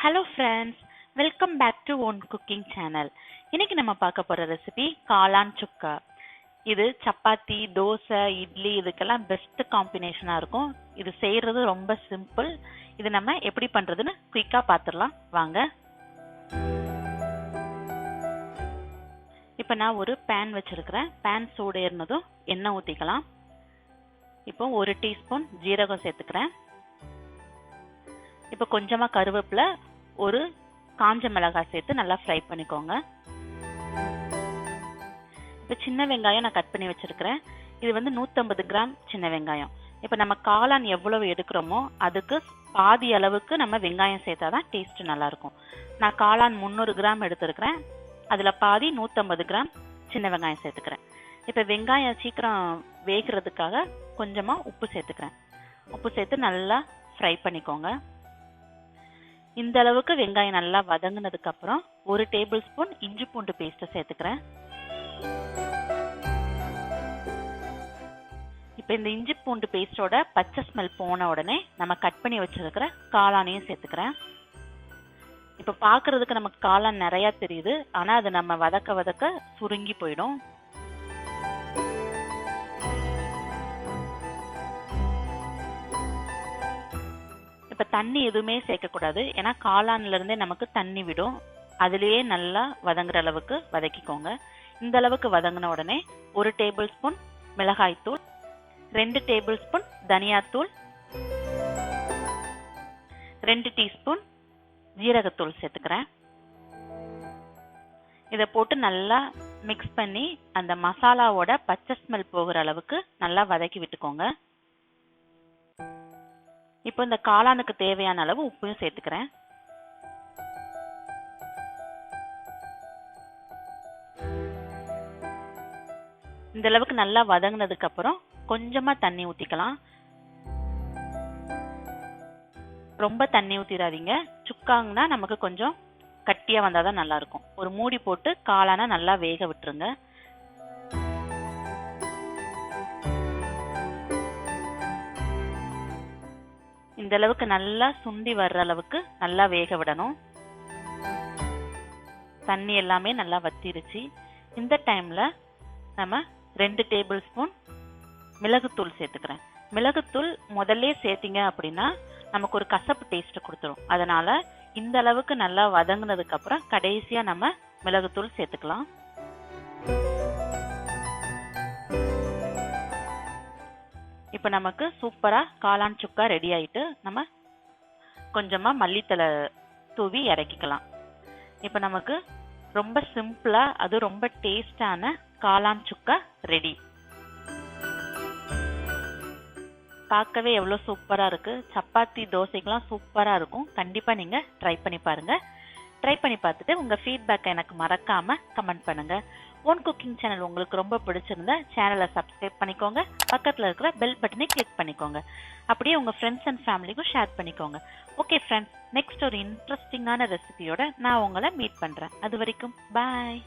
Hello friends, welcome back to Own Cooking Channel. இன்னைக்கு நம்ம பார்க்க போற ரெசிபி காளான் சுக்கா. இது சப்பாத்தி, தோசை, இட்லி இதுக்கெல்லாம் பெஸ்ட் காம்பினேஷனா இருக்கும். இது செய்யறது ரொம்ப சிம்பிள். இது நம்ம எப்படி பண்றதுன்னு குயிக்கா பார்த்துடலாம் வாங்க. இப்போ நான் ஒரு pan வச்சிருக்கிறேன். pan சூடு ஏறினதும் எண்ணெய் ஊத்திக்கலாம். இப்போ 1 டீஸ்பூன் ஜீரகம் சேர்த்துக்கிறேன். இப்போ கொஞ்சமா கருவேப்பிலை, ஒரு காஞ்ச மிளகாய் சேர்த்து நல்லா ஃப்ரை பண்ணிக்கோங்க. இப்போ சின்ன வெங்காயம் நான் கட் பண்ணி வச்சிருக்கிறேன். இது வந்து 150 கிராம் சின்ன வெங்காயம். இப்போ நம்ம காளான் எவ்வளவு எடுக்கிறோமோ அதுக்கு பாதி அளவுக்கு நம்ம வெங்காயம் சேர்த்தாதான் டேஸ்ட் நல்லா இருக்கும். நான் காளான் 300 கிராம் எடுத்திருக்கிறேன். அதுல பாதி 150 கிராம் சின்ன வெங்காயம் சேர்த்துக்கிறேன். இப்போ வெங்காயம் சீக்கிரம் வேகிறதுக்காக கொஞ்சமா உப்பு சேர்த்துக்கிறேன். உப்பு சேர்த்து நல்லா ஃப்ரை பண்ணிக்கோங்க. இந்த அளவுக்கு வெங்காயம் நல்லா வதங்கினதுக்கு அப்புறம் 1 டேபிள் ஸ்பூன் இஞ்சி பூண்டு பேஸ்ட் சேர்த்துக்கிறேன். இப்போ இந்த இஞ்சி பூண்டு பேஸ்டோட பச்சை ஸ்மெல் போன உடனே நம்ம கட் பண்ணி வச்சிருக்கிற காளானையும் சேர்த்துக்கிறேன். இப்போ பார்க்கறதுக்கு நமக்கு காளான் நிறைய தெரியுது, ஆனா அது நம்ம வதக்க வதக்க சுருங்கி போயிடும். இப்ப தண்ணி எதுவுமே சேர்க்கக்கூடாது, ஏன்னா காளான்ல இருந்தே நமக்கு தண்ணி விடும். அதுலயே நல்லா வதங்குற அளவுக்கு வதக்கிக்கோங்க. இந்த அளவுக்கு வதங்கின உடனே 1 டேபிள் ஸ்பூன் மிளகாய் தூள், 2 டேபிள் ஸ்பூன் தனியாத்தூள், 2 டீஸ்பூன் ஜீரகத்தூள் சேர்த்துக்கிறேன். இதை போட்டு நல்லா மிக்ஸ் பண்ணி அந்த மசாலாவோட பச்சை ஸ்மெல் போகிற அளவுக்கு நல்லா வதக்கி விட்டுக்கோங்க. இப்போ இந்த காளானுக்கு தேவையான அளவு உப்பையும் சேர்த்துக்கிறேன். இந்த அளவுக்கு நல்லா வதங்கினதுக்கு அப்புறம் கொஞ்சமா தண்ணி ஊத்திக்கலாம். ரொம்ப தண்ணி ஊத்திடாதீங்க. சுக்காங்கன்னா நமக்கு கொஞ்சம் கட்டியா வந்தாதான் நல்லா இருக்கும். ஒரு மூடி போட்டு காளானை நல்லா வேக விட்டுருங்க. இந்த அளவுக்கு நல்லா சுண்டி வர்ற அளவுக்கு நல்லா வேக விடணும். தண்ணி எல்லாமே நல்லா வத்திருச்சு. இந்த டைம்ல நம்ம 2 டேபிள் ஸ்பூன் மிளகுத்தூள் சேர்த்துக்கிறேன். மிளகுத்தூள் முதல்ல சேர்த்தீங்க அப்படின்னா நமக்கு ஒரு கசப்பு டேஸ்ட் கொடுத்துரும். அதனால இந்த அளவுக்கு நல்லா வதங்கினதுக்கு அப்புறம் கடைசியா நம்ம மிளகுத்தூள் சேர்த்துக்கலாம். இப்ப நமக்கு சூப்பரா காளான் சுக்கா ரெடி ஆயிட்டு நம்ம கொஞ்சமா மல்லித்தலை தூவி இறக்கிக்கலாம். இப்ப நமக்கு ரொம்ப சிம்பிளா அது ரொம்ப டேஸ்டான காளான் சுக்கா ரெடி. பார்க்கவே எவ்வளவு சூப்பரா இருக்கு. சப்பாத்தி, தோசைக்கெல்லாம் சூப்பரா இருக்கும். கண்டிப்பா நீங்க ட்ரை பண்ணி பாருங்க. ட்ரை பண்ணி பார்த்துட்டு உங்க ஃபீட்பேக்கை எனக்கு மறக்காம கமெண்ட் பண்ணுங்க. ஓன் குக்கிங் சேனல் உங்களுக்கு ரொம்ப பிடிச்சிருந்தா சேனலை சப்ஸ்கிரைப் பண்ணிக்கோங்க. பக்கத்துல இருக்கிற பெல் பட்டனை கிளிக் பண்ணிக்கோங்க. அப்படியே உங்க ஃப்ரெண்ட்ஸ் அண்ட் ஃபேமிலிக்கும் ஷேர் பண்ணிக்கோங்க. ஓகே ஃப்ரெண்ட்ஸ், நெக்ஸ்ட் ஒரு இன்ட்ரெஸ்டிங்கான ரெசிபியோட நான் உங்களை மீட் பண்றேன். அது வரைக்கும் பாய்.